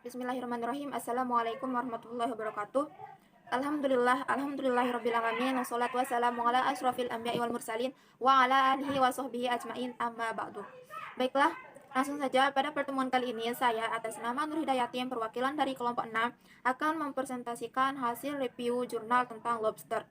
Bismillahirrahmanirrahim. Assalamualaikum warahmatullahi wabarakatuh. Alhamdulillahirabbil alamin. Wassalatu wassalamu ala asyrafil anbiya'i wal mursalin wa ala alihi wa sahbihi ajmain, amma ba'du. Baiklah, langsung saja pada pertemuan kali ini saya atas nama Nur Hidayati yang perwakilan dari kelompok 6 akan mempresentasikan hasil review jurnal tentang lobster.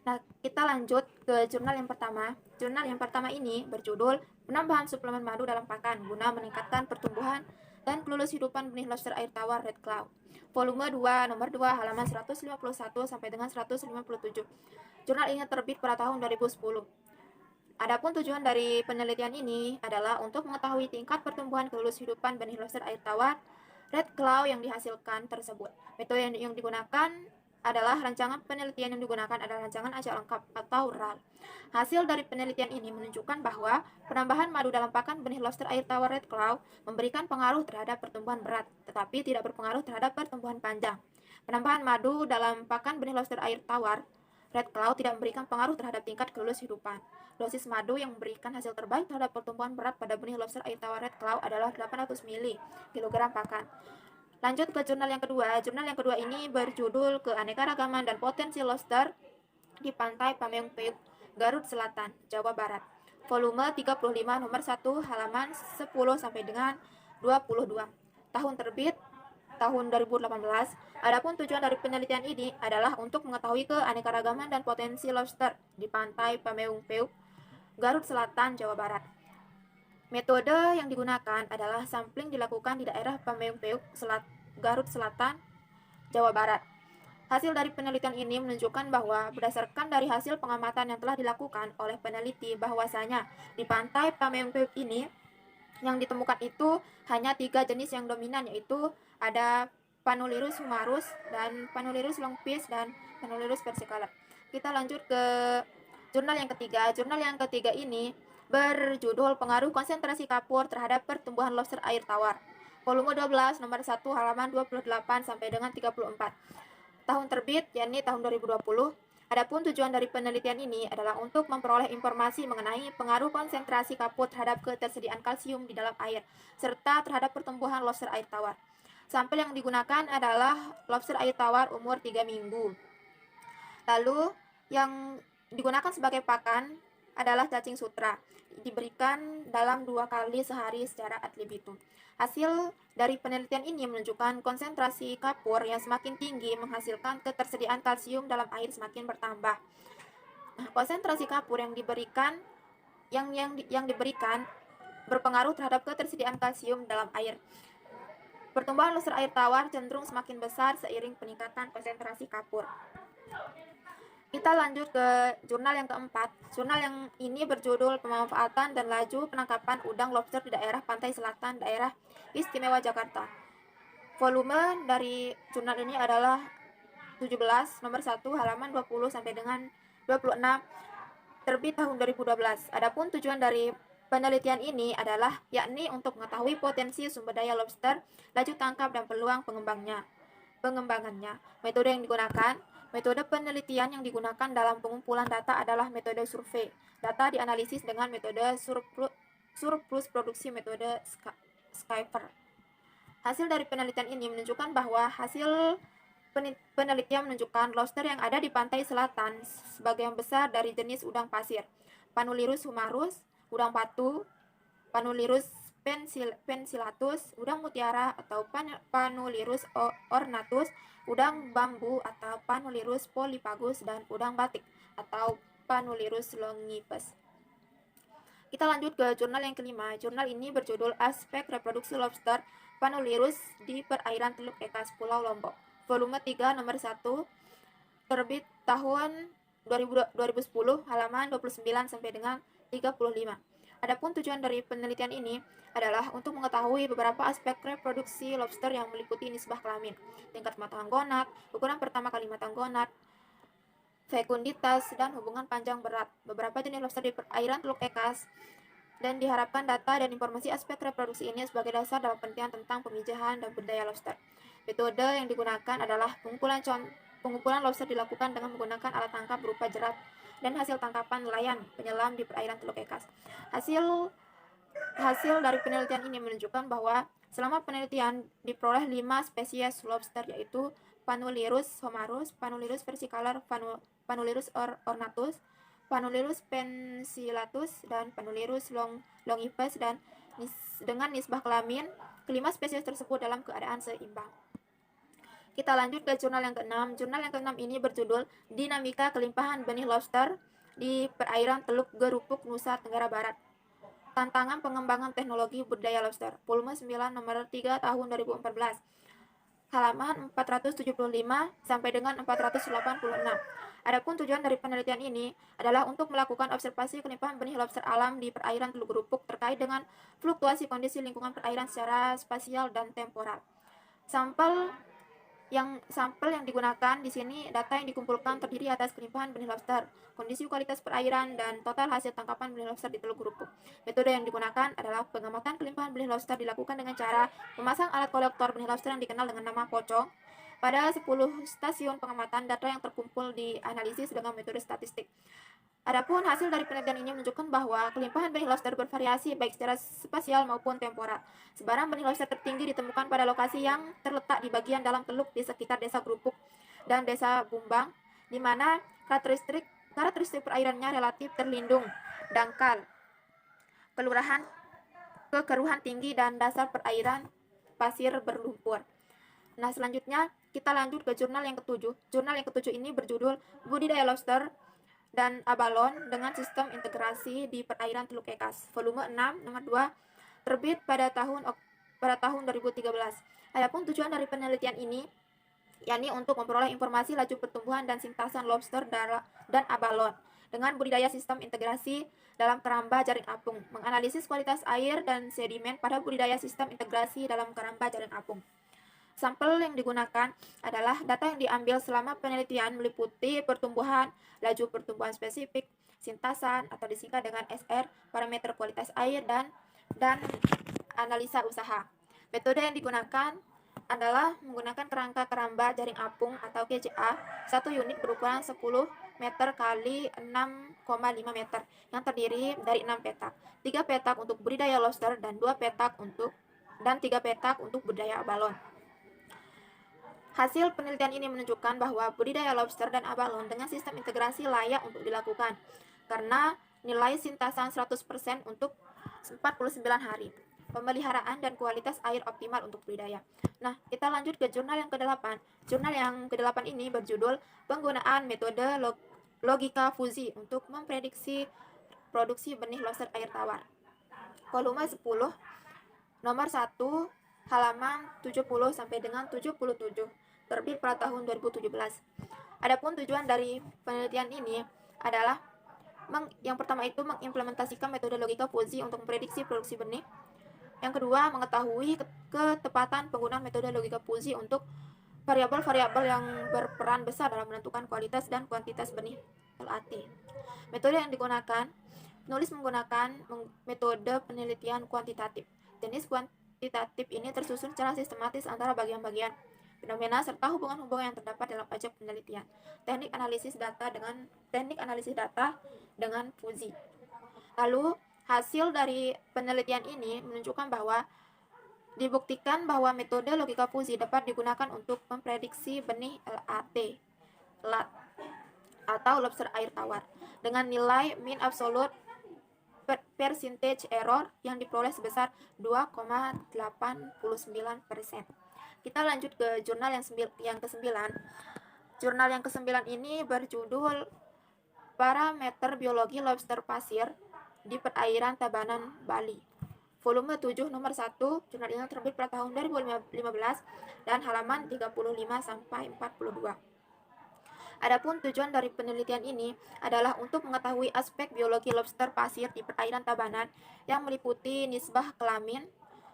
Nah, kita lanjut ke jurnal yang pertama. Jurnal yang pertama ini berjudul Penambahan Suplemen Madu dalam Pakan guna meningkatkan pertumbuhan dan kelulus hidupan benih lobster air tawar Red Claw. Volume 2, nomor 2, halaman 151 sampai dengan 157. Jurnal ini terbit pada tahun 2010. Adapun tujuan dari penelitian ini adalah untuk mengetahui tingkat pertumbuhan kelulus hidupan benih lobster air tawar Red Claw yang dihasilkan tersebut. Metode yang digunakan adalah rancangan penelitian yang digunakan adalah rancangan acak lengkap atau RAL. Hasil dari penelitian ini menunjukkan bahwa penambahan madu dalam pakan benih lobster air tawar Red Claw memberikan pengaruh terhadap pertumbuhan berat, tetapi tidak berpengaruh terhadap pertumbuhan panjang. Penambahan madu dalam pakan benih lobster air tawar Red Claw tidak memberikan pengaruh terhadap tingkat kelulus hidupan. Dosis madu yang memberikan hasil terbaik terhadap pertumbuhan berat pada benih lobster air tawar Red Claw adalah 800 ml kilogram pakan. Lanjut ke jurnal yang kedua. Jurnal yang kedua ini berjudul Keanekaragaman dan Potensi Lobster di Pantai Pameng Peuk, Garut Selatan, Jawa Barat. Volume 35 nomor 1 halaman 10 sampai dengan 22. Tahun terbit tahun 2018. Adapun tujuan dari penelitian ini adalah untuk mengetahui keanekaragaman dan potensi lobster di Pantai Pameng Peuk, Garut Selatan, Jawa Barat. Metode yang digunakan adalah sampling dilakukan di daerah Pameng Peuk, Garut Selatan, Jawa Barat. Hasil dari penelitian ini menunjukkan bahwa berdasarkan dari hasil pengamatan yang telah dilakukan oleh peneliti bahwasanya di pantai Pameng Peuk ini yang ditemukan itu hanya 3 jenis yang dominan, yaitu ada Panulirus humarus dan Panulirus longipes dan Panulirus versicolor. Kita lanjut ke jurnal yang ketiga. Jurnal yang ketiga ini berjudul Pengaruh Konsentrasi Kapur terhadap Pertumbuhan Lobster Air Tawar. Volume 12 nomor 1 halaman 28 sampai dengan 34. Tahun terbit yakni tahun 2020. Adapun tujuan dari penelitian ini adalah untuk memperoleh informasi mengenai pengaruh konsentrasi kapur terhadap ketersediaan kalsium di dalam air serta terhadap pertumbuhan lobster air tawar. Sampel yang digunakan adalah lobster air tawar umur 3 minggu. Lalu yang digunakan sebagai pakan adalah cacing sutra, diberikan dalam 2 kali sehari secara ad libitum. Hasil dari penelitian ini menunjukkan konsentrasi kapur yang semakin tinggi menghasilkan ketersediaan kalsium dalam air semakin bertambah. Nah, konsentrasi kapur yang diberikan berpengaruh terhadap ketersediaan kalsium dalam air. Pertumbuhan lobster air tawar cenderung semakin besar seiring peningkatan konsentrasi kapur. Kita lanjut ke jurnal yang keempat. Jurnal yang ini berjudul Pemanfaatan dan Laju Penangkapan Udang Lobster di Daerah Pantai Selatan, Daerah Istimewa Jakarta. Volume dari jurnal ini adalah 17, nomor 1, halaman 20 sampai dengan 26, terbit tahun 2012. Adapun tujuan dari penelitian ini adalah yakni untuk mengetahui potensi sumber daya lobster, laju tangkap dan peluang pengembangannya. Metode penelitian yang digunakan dalam pengumpulan data adalah metode survei. Data dianalisis dengan metode surplus produksi, metode Skyper. Hasil dari penelitian ini menunjukkan bahwa hasil penelitian menunjukkan lobster yang ada di pantai selatan sebagian besar dari jenis udang pasir, Panulirus humarus, udang patu, Panulirus pensilatus, udang mutiara atau Panulirus ornatus, udang bambu atau Panulirus polypagus, dan udang batik atau Panulirus longipes. Kita lanjut ke jurnal yang kelima. Jurnal ini berjudul Aspek Reproduksi Lobster Panulirus di Perairan Teluk Ekas, Pulau Lombok. Volume 3 nomor 1, terbit tahun 2010, halaman 29 sampai dengan 35. Adapun tujuan dari penelitian ini adalah untuk mengetahui beberapa aspek reproduksi lobster yang meliputi nisbah kelamin, tingkat kematangan gonad, ukuran pertama kali matang gonad, fekunditas, dan hubungan panjang berat beberapa jenis lobster di perairan Teluk Ekas, dan diharapkan data dan informasi aspek reproduksi ini sebagai dasar dalam penelitian tentang pemijahan dan budaya lobster. Metode yang digunakan adalah pengumpulan lobster dilakukan dengan menggunakan alat tangkap berupa jerat dan hasil tangkapan nelayan penyelam di perairan Teluk Ekas. Hasil dari penelitian ini menunjukkan bahwa Selama penelitian diperoleh 5 spesies lobster, yaitu Panulirus homarus, Panulirus versicolor, Panulirus ornatus, Panulirus pensilatus, dan Panulirus longipes, dan dengan nisbah kelamin kelima spesies tersebut dalam keadaan seimbang. Kita lanjut ke jurnal yang ke-6. Jurnal yang ke-6 ini berjudul Dinamika Kelimpahan Benih Lobster di Perairan Teluk Gerupuk, Nusa Tenggara Barat. Tantangan Pengembangan Teknologi Budidaya Lobster. Volume 9 nomor 3 tahun 2014. Halaman 475 sampai dengan 486. Adapun tujuan dari penelitian ini adalah untuk melakukan observasi kelimpahan benih lobster alam di perairan Teluk Gerupuk terkait dengan fluktuasi kondisi lingkungan perairan secara spasial dan temporal. Sampel yang digunakan di sini, data yang dikumpulkan terdiri atas kelimpahan benih lobster, kondisi kualitas perairan, dan total hasil tangkapan benih lobster di Teluk Gerupuk. Metode yang digunakan adalah pengamatan kelimpahan benih lobster dilakukan dengan cara memasang alat kolektor benih lobster yang dikenal dengan nama pocong. Pada 10 stasiun pengamatan, data yang terkumpul dianalisis dengan metode statistik. Adapun hasil dari penelitian ini menunjukkan bahwa kelimpahan benih lobster bervariasi baik secara spasial maupun temporal. Sebaran benih lobster tertinggi ditemukan pada lokasi yang terletak di bagian dalam teluk di sekitar Desa Gerupuk dan Desa Bumbang, di mana karakteristik perairannya relatif terlindung, dangkal, kekeruhan tinggi, dan dasar perairan pasir berlumpur. Nah, selanjutnya kita lanjut ke jurnal yang ke-7. Jurnal yang ke-7 ini berjudul Budidaya Lobster dan Abalon dengan Sistem Integrasi di Perairan Teluk Ekas. Volume 6 nomor 2 terbit pada tahun 2013. Adapun tujuan dari penelitian ini yakni untuk memperoleh informasi laju pertumbuhan dan sintasan lobster dan abalon dengan budidaya sistem integrasi dalam keramba jaring apung, menganalisis kualitas air dan sedimen pada budidaya sistem integrasi dalam keramba jaring apung. Sampel yang digunakan adalah data yang diambil selama penelitian meliputi pertumbuhan, laju pertumbuhan spesifik, sintasan atau disingkat dengan SR, parameter kualitas air, dan analisa usaha. Metode yang digunakan adalah menggunakan kerangka keramba jaring apung atau KJA, satu unit berukuran 10 meter kali 6,5 meter yang terdiri dari 6 petak, 3 petak untuk budidaya lobster dan 3 petak untuk budidaya abalon. Hasil penelitian ini menunjukkan bahwa budidaya lobster dan abalon dengan sistem integrasi layak untuk dilakukan karena nilai sintasan 100% untuk 49 hari. Pemeliharaan dan kualitas air optimal untuk budidaya. Nah, kita lanjut ke jurnal yang ke-8. Jurnal yang ke-8 ini berjudul Penggunaan Metode Logika Fuzi untuk Memprediksi Produksi Benih Lobster Air Tawar. Volume 10 nomor 1 halaman 70 sampai dengan 77. Terbit pada tahun 2017. Adapun tujuan dari penelitian ini adalah yang pertama itu mengimplementasikan metode logika Fuzi untuk memprediksi produksi benih. Yang kedua, mengetahui ketepatan penggunaan metode logika Fuzi untuk variabel-variabel yang berperan besar dalam menentukan kualitas dan kuantitas benih LAT. Metode yang digunakan, penulis menggunakan metode penelitian kuantitatif. Jenis kuantitatif ini tersusun secara sistematis antara bagian-bagian fenomena serta hubungan-hubungan yang terdapat dalam pajak penelitian. Teknik analisis data dengan Fuzi. Lalu, hasil dari penelitian ini menunjukkan bahwa dibuktikan bahwa metode logika Fuzi dapat digunakan untuk memprediksi benih LAT atau lobster air tawar dengan nilai mean absolute percentage error yang diperoleh sebesar 2,89%. Kita lanjut ke jurnal yang ke-9. Jurnal yang ke-9 ini berjudul Parameter Biologi Lobster Pasir di Perairan Tabanan, Bali. Volume 7 nomor 1. Jurnal ini terbit pada tahun 2015 dan halaman 35 sampai 42. Adapun tujuan dari penelitian ini adalah untuk mengetahui aspek biologi lobster pasir di perairan Tabanan yang meliputi nisbah kelamin,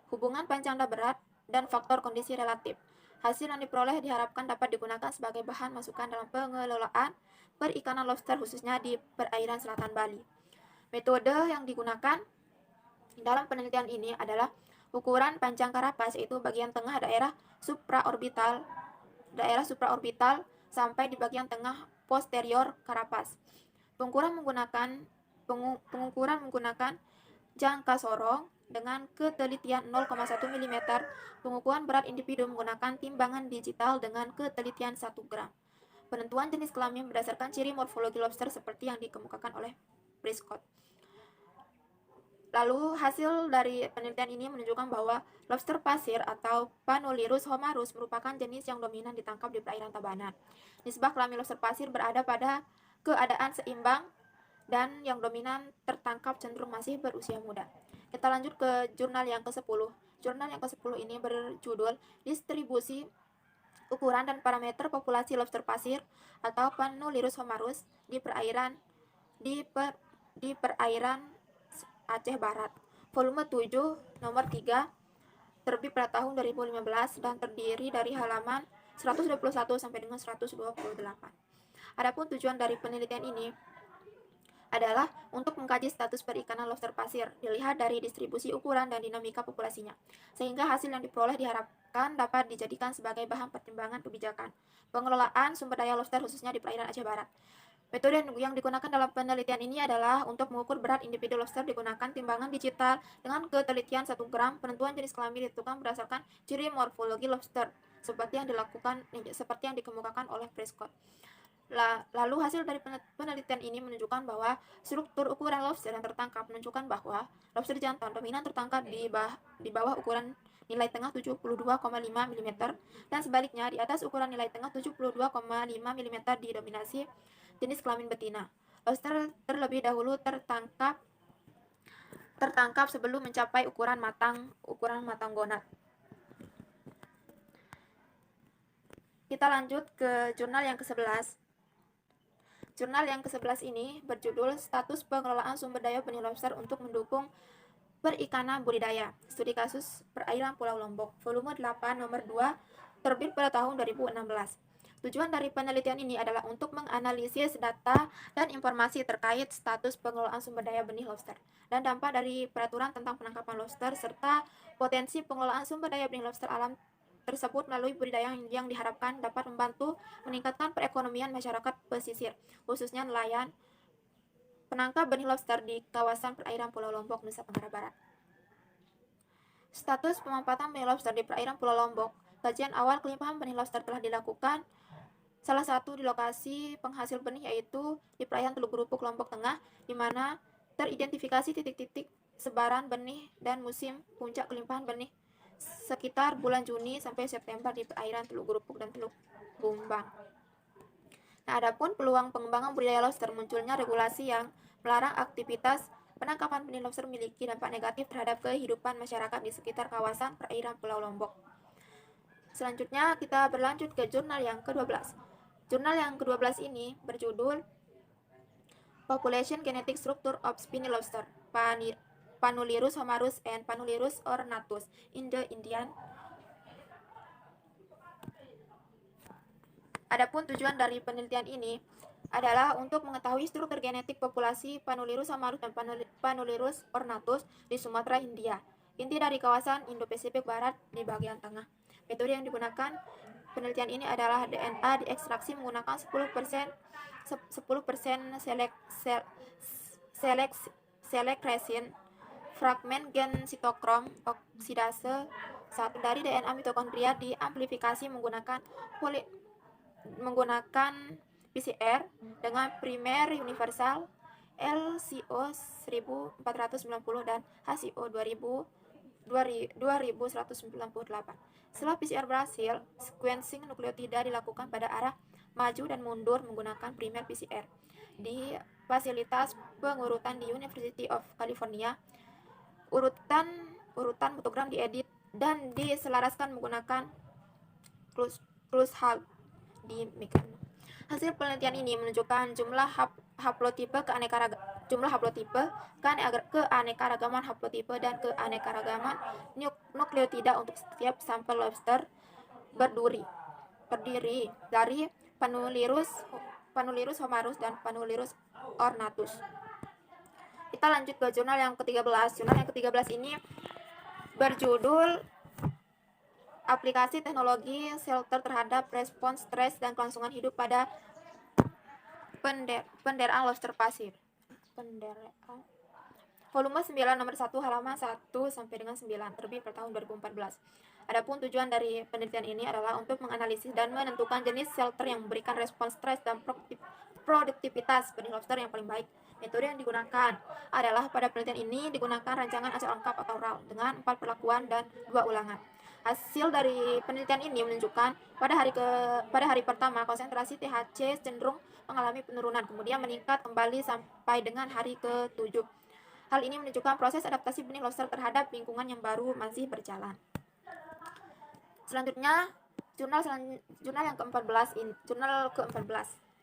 hubungan panjang dan berat, dan faktor kondisi relatif. Hasil yang diperoleh diharapkan dapat digunakan sebagai bahan masukan dalam pengelolaan perikanan lobster khususnya di perairan selatan Bali. Metode yang digunakan dalam penelitian ini adalah ukuran panjang karapas, yaitu bagian tengah daerah supraorbital sampai di bagian tengah posterior karapas. Pengukuran menggunakan jangka sorong dengan ketelitian 0,1 mm, pengukuran berat individu menggunakan timbangan digital dengan ketelitian 1 gram. Penentuan jenis kelamin berdasarkan ciri morfologi lobster seperti yang dikemukakan oleh Prescott. Lalu hasil dari penelitian ini menunjukkan bahwa lobster pasir atau Panulirus homarus merupakan jenis yang dominan ditangkap di perairan Tabanan. Nisbah kelamin lobster pasir berada pada keadaan seimbang dan yang dominan tertangkap cenderung masih berusia muda. Kita lanjut ke jurnal yang ke-10. Jurnal yang ke-10 ini berjudul Distribusi Ukuran dan Parameter Populasi Lobster Pasir atau Panulirus homarus di perairan Aceh Barat. Volume 7, nomor 3, terbit pada tahun 2015 dan terdiri dari halaman 121 sampai dengan 128. Adapun tujuan dari penelitian ini adalah untuk mengkaji status perikanan lobster pasir, dilihat dari distribusi ukuran dan dinamika populasinya, sehingga hasil yang diperoleh diharapkan dapat dijadikan sebagai bahan pertimbangan kebijakan pengelolaan sumber daya lobster khususnya di perairan Aceh Barat. Metode yang digunakan dalam penelitian ini adalah untuk mengukur berat individu lobster digunakan timbangan digital dengan ketelitian 1 gram. Penentuan jenis kelamin ditentukan berdasarkan ciri morfologi lobster seperti yang dikemukakan oleh Prescott. Lalu hasil dari penelitian ini menunjukkan bahwa struktur ukuran lobster yang tertangkap menunjukkan bahwa lobster jantan dominan tertangkap di bawah ukuran nilai tengah 72,5 mm dan sebaliknya di atas ukuran nilai tengah 72,5 mm didominasi jenis kelamin betina. Lobster terlebih dahulu tertangkap sebelum mencapai ukuran matang gonad. Kita lanjut ke jurnal yang ke-11. Jurnal yang ke-11 ini berjudul Status Pengelolaan Sumber Daya Benih Lobster untuk Mendukung Perikanan Budidaya. Studi Kasus Perairan Pulau Lombok. Volume 8, nomor 2, terbit pada tahun 2016. Tujuan dari penelitian ini adalah untuk menganalisis data dan informasi terkait status pengelolaan sumber daya benih lobster dan dampak dari peraturan tentang penangkapan lobster serta potensi pengelolaan sumber daya benih lobster alam tersebut melalui budidaya yang diharapkan dapat membantu meningkatkan perekonomian masyarakat pesisir, khususnya nelayan penangkap benih lobster di kawasan perairan Pulau Lombok, Nusa Tenggara Barat. Status pemampatan benih lobster di perairan Pulau Lombok. Kajian awal kelimpahan benih lobster telah dilakukan salah satu di lokasi penghasil benih yaitu di perairan Teluk Gerupuk, Lombok Tengah, di mana teridentifikasi titik-titik sebaran benih dan musim puncak kelimpahan benih sekitar bulan Juni sampai September di perairan Teluk Gerupuk dan Teluk Bumbang. Nah, adapun peluang pengembangan budidaya lobster, munculnya regulasi yang melarang aktivitas penangkapan benih lobster memiliki dampak negatif terhadap kehidupan masyarakat di sekitar kawasan perairan Pulau Lombok. Selanjutnya kita berlanjut ke jurnal yang ke-12. Jurnal yang ke-12 ini berjudul Population Genetic Structure of Spiny Lobster, Panulirus homarus and Panulirus ornatus in the Indian. Adapun tujuan dari penelitian ini adalah untuk mengetahui struktur genetik populasi Panulirus homarus dan Panulirus ornatus di Sumatera, India. Inti dari kawasan Indo-Pasifik Barat di bagian tengah. Metode yang digunakan penelitian ini adalah DNA diekstraksi menggunakan 10% select resin, fragmen gen sitokrom oksidase 1 dari DNA mitokondria diamplifikasi menggunakan PCR dengan primer universal LCO 1490 dan HCO 2198. Setelah PCR berhasil, sequencing nukleotida dilakukan pada arah maju dan mundur menggunakan primer PCR di fasilitas pengurutan di University of California. Urutan fotogram diedit dan diselaraskan menggunakan Clushal di Mekan. Hasil penelitian ini menunjukkan jumlah haplotipe keanekaragaman haplotipe dan keanekaragaman nukleotida untuk setiap sampel lobster berdiri dari Panulirus homarus dan Panulirus ornatus. Kita lanjut ke jurnal yang ke-13. Jurnal yang ke-13 ini berjudul Aplikasi Teknologi Shelter terhadap Respons Stres dan Kelangsungan Hidup pada Penderaan Lobster Pasir. volume 9 nomor 1 halaman 1 sampai dengan 9 terbit pada tahun 2014. Adapun tujuan dari penelitian ini adalah untuk menganalisis dan menentukan jenis shelter yang memberikan respons stres dan produktivitas benih lobster yang paling baik. Metode yang digunakan adalah pada penelitian ini digunakan rancangan acak lengkap atau RAL dengan 4 perlakuan dan 2 ulangan. Hasil dari penelitian ini menunjukkan pada hari pertama konsentrasi THC cenderung mengalami penurunan, kemudian meningkat kembali sampai dengan hari ke-7. Hal ini menunjukkan proses adaptasi benih lobster terhadap lingkungan yang baru masih berjalan. Selanjutnya, jurnal yang ke-14 ini,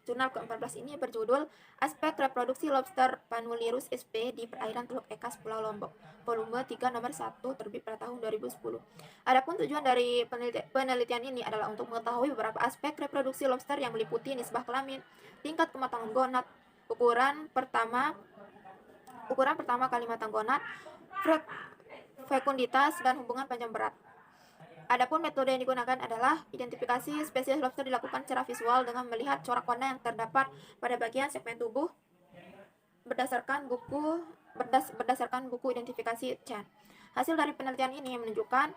Jurnal ke-14 ini berjudul Aspek Reproduksi Lobster Panulirus sp di Perairan Teluk Ekas Pulau Lombok, volume 3 nomor 1 terbit pada tahun 2010. Adapun tujuan dari penelitian ini adalah untuk mengetahui beberapa aspek reproduksi lobster yang meliputi nisbah kelamin, tingkat kematangan gonad, ukuran pertama kali matang gonad, fekunditas, dan hubungan panjang berat. Adapun metode yang digunakan adalah identifikasi spesies lobster dilakukan secara visual dengan melihat corak warna yang terdapat pada bagian segmen tubuh berdasarkan buku identifikasi Chan. Hasil dari penelitian ini menunjukkan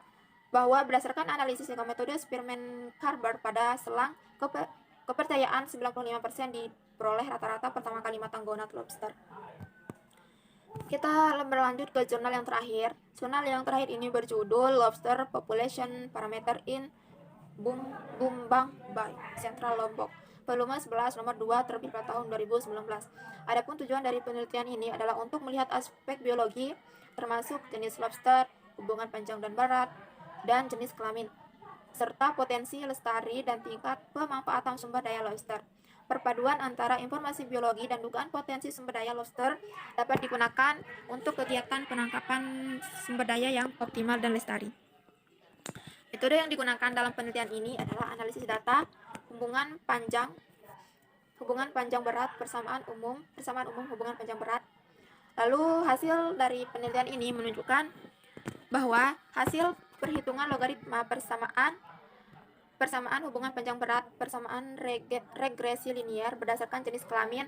bahwa berdasarkan analisis dengan metode Spearman Carver pada selang kepercayaan 95% diperoleh rata-rata pertama kali matang gonad lobster. Kita berlanjut ke jurnal yang terakhir. Jurnal yang terakhir ini berjudul Lobster Population Parameter in Bumbang Bay, Central Lombok, volume 11 nomor 2 terbit pada tahun 2019. Adapun tujuan dari penelitian ini adalah untuk melihat aspek biologi termasuk jenis lobster, hubungan panjang dan barat, dan jenis kelamin, serta potensi lestari dan tingkat pemanfaatan sumber daya lobster. Perpaduan antara informasi biologi dan dugaan potensi sumber daya lobster dapat digunakan untuk kegiatan penangkapan sumber daya yang optimal dan lestari. Metode yang digunakan dalam penelitian ini adalah analisis data, hubungan panjang berat, persamaan umum hubungan panjang berat. Lalu hasil dari penelitian ini menunjukkan bahwa hasil perhitungan logaritma persamaan hubungan panjang berat, persamaan regresi linier berdasarkan jenis kelamin,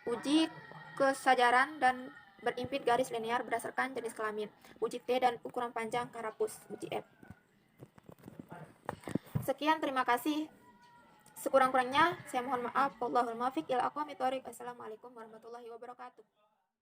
uji kesejaran dan berimpit garis linear berdasarkan jenis kelamin, uji T dan ukuran panjang karapus, uji F. Sekian, terima kasih. Sekurang-kurangnya saya mohon maaf. Wallahul muwaffiq ila aqwamit thoriq. Assalamualaikum warahmatullahi wabarakatuh.